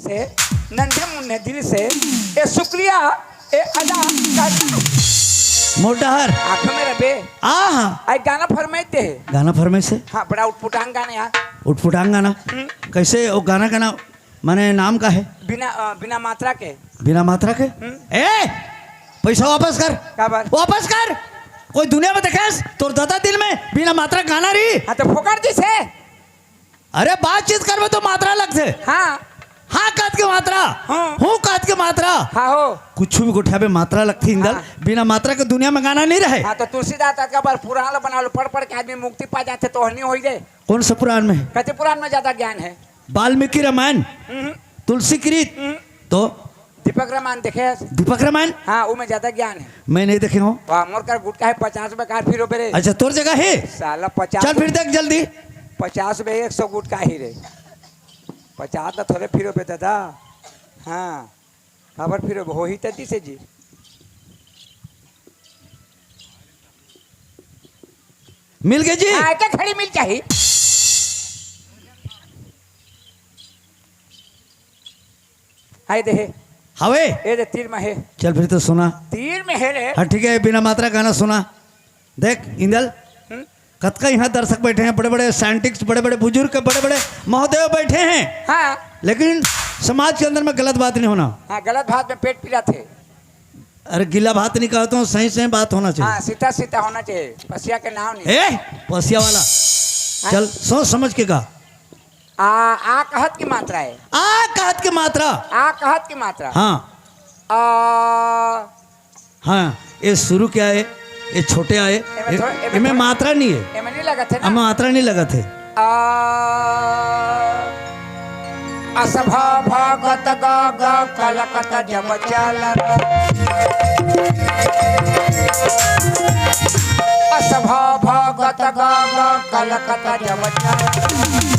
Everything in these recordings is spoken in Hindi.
से नन्हे मुन्ने दिल से ए शुक्रिया ए अदा करना मोटहर आंखों में रबे आई गाना फरमाइते है गाना फरमाइश से हाँ बड़ा उठपुटांग गाना यार उठपुटांग गाना कैसे वो गाना का नाम माने नाम का है बिना मात्रा के बिना मात्रा के ए पैसा वापस कर वापस कर कोई दुनिया में देखे तोर दादा दिल में बिना मात्रा गाना रही हाँ तो फोकर जी से अरे बातचीत करबे तो मात्रा लगते हाँ हाँ काट के मात्रा हूँ काट के मात्रा हाँ हो कुछ भी गोठा पे मात्रा लगती इंदल हाँ। बिना मात्रा के दुनिया में गाना नहीं रहे हाँ तो तुलसीदास का बार पुराण बना लो पढ़ के आदमी मुक्ति पा जाते तो हनी हो जाए कौन सा पुराण में कहते पुराण में ज्यादा ज्ञान है वाल्मीकि रामायण तुलसी कृत तो दीपक रामायण देखे दीपक रामायण हाँ वो में ज्यादा ज्ञान है मैं नहीं देखे हूँ मोर का गुटका है 50 रुपए का फिर बेरे अच्छा तोर जगह है साला 50 चल फिर देख जल्दी 50 रुपए 100 गुटका ही रे 50 तो थोड़े फिर पे दादा हाँ खबर फिर हो ही तदी से जी मिल गए जी क्या खड़ी मिल चाहिए हाय दे हवे ये दे तीर में है चल फिर तो सुना तीर में है रे हाँ ठीक है बिना मात्रा गाना सुना देख इंदल कतका यहाँ दर्शक बैठे हैं बड़े बड़े साइंटिस्ट बड़े बड़े बुजुर्ग बड़े बड़े महोदय बैठे हैं हाँ लेकिन समाज के अंदर में गलत बात नहीं होना हाँ गलत बात में पेट पीला थे अरे गिला बात नहीं कहता हूँ सही सही बात होना चाहिए हाँ सीता सीता होना चाहिए पसिया के नाम नहीं ए पसिया वाला चल सोच समझ के गा आ कहत की मात्रा है आ कहत की मात्रा आ कहत की मात्रा हाँ हाँ ये शुरू क्या है ये छोटे आए इनमें मात्रा नहीं है नहीं लगा थे हमें मात्रा नहीं लगा थे असभा भागत गा गा कलकत जब चल असभा भागत गा गा कलकत जब चल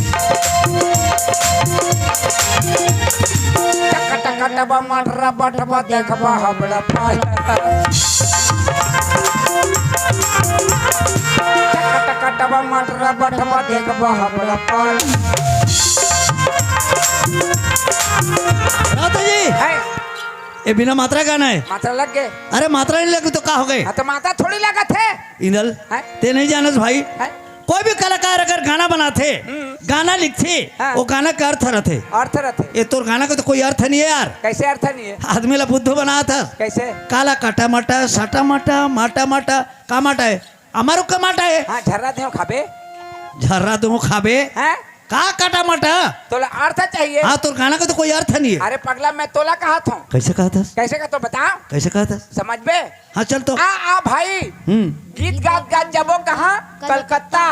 टक टक टक मर बटवा देखबा हमरा पाई टक टक टक मर बटवा देखबा हमरा पाई राधा जी ये बिना मात्रा गाना है मात्रा लग गए अरे मात्रा नहीं लगी तो क्या हो गए तो मात्रा थोड़ी लगा थे इंदल ते नहीं जानस भाई कोई भी कलाकार अगर गाना बनाते गाना लिखते वो गाना का अर्थ रहते अर्थ रहते ये तो गाना का तो कोई अर्थ नहीं है यार कैसे अर्थ नहीं है आदमी ला बुद्धू बना था कैसे काला काटा माटा साटा माटा माटा माटा का माटा है हमारो का माटा है हाँ झर्रा दे खाबे झर्रा दो खाबे हैं का काटा माटा तोला अर्थ चाहिए हाँ तो गाना का तो कोई अर्थ नहीं है अरे पगला मैं तोला कहा था कैसे कहा था कैसे का तो बता कैसे कहा था समझ में हाँ चल तो आ भाई गीत गात गात जबो कहाँ कलकत्ता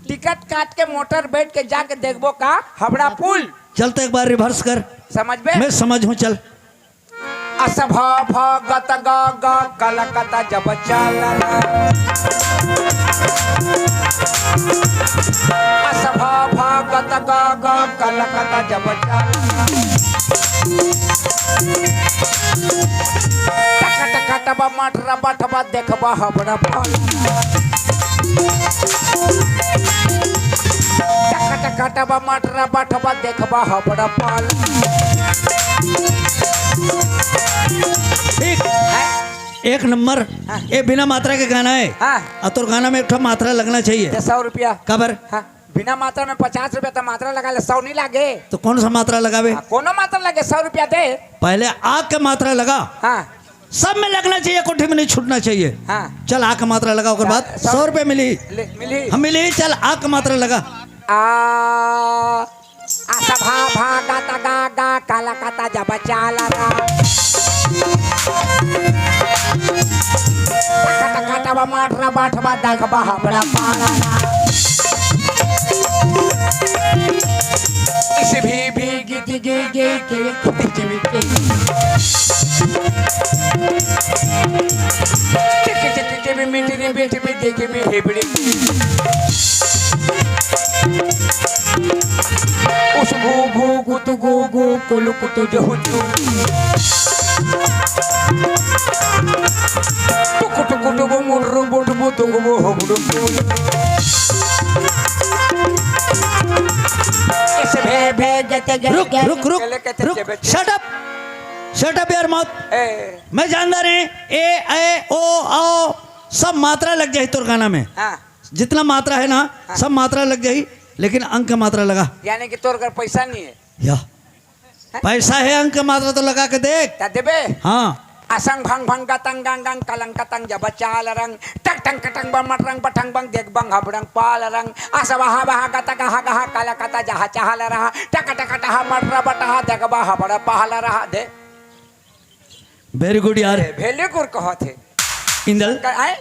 टिकट काट के मोटर बैठ के जाके देखबो का हावड़ा पुल चल तो एक बार रिवर्स कर समझ में मैं समझ हूँ चल असभा भगत गा गा कलकत्ता जब चल असभा भगत गा गा कलकत्ता जब चल टक टक टक मटर बटवा देखबा हमरा फल टक टक टक मटर बटवा देखबा हमरा फल ठीक एक नंबर ये बिना मात्रा के गाना है हाँ तो गाना में एक मात्रा लगना चाहिए 100 रुपया कबर हाँ बिना मात्रा में 50 रुपया तो मात्रा लगा ले 100 नहीं लागे तो कौन सा मात्रा लगावे कोनो मात्रा लगे 100 रुपया दे पहले आग का मात्रा लगा हाँ सब में लगना चाहिए कोठी में नहीं छूटना चाहिए हाँ चल आग का मात्रा लगा उसके बाद 100 रुपये मिली मिली हम मिली चल आग का मात्रा लगा असभा भागत गा गा कलकत्ता जब चल टक टक टक मटर बटवा देखबा हमरा पाला इस भी गीत गे गे के चिमी के चिक चिक चिक मिटरी बेट भी देखे में हेबड़ी उस भू भू गुत गु गु कुल कुत जहुतु टुक टुक टुक मुर्रु बुट बुट गु हबुडु इस भे भे रुक रुक रुक पहले कहते रुक जेबे- शट अप यार मौत ए मैं जानता नहीं ए ओ आओ सब मात्रा लग जाए तोर गाना में हाँ जितना मात्रा है ना सब मात्रा लग जाई लेकिन अंक का मात्रा लगा यानी कि तोर घर पैसा नहीं है या पैसा है अंक का मात्रा तो लगा के देख ता देबे हाँ असंग भंग भंग गतंग गंग गंग कलंग कतंग जब चाल रंग टक टंग कटंग बम रंग पठंग बंग देख बंग हबड़ंग पाल रंग असवहा बहा गत गहा गहा काला कता जहा चाहल रहा टक टक टहा मटर बटहा देख बा हबड़ पहल रहा दे वेरी गुड यार भेले गुर कहत है इंदल आए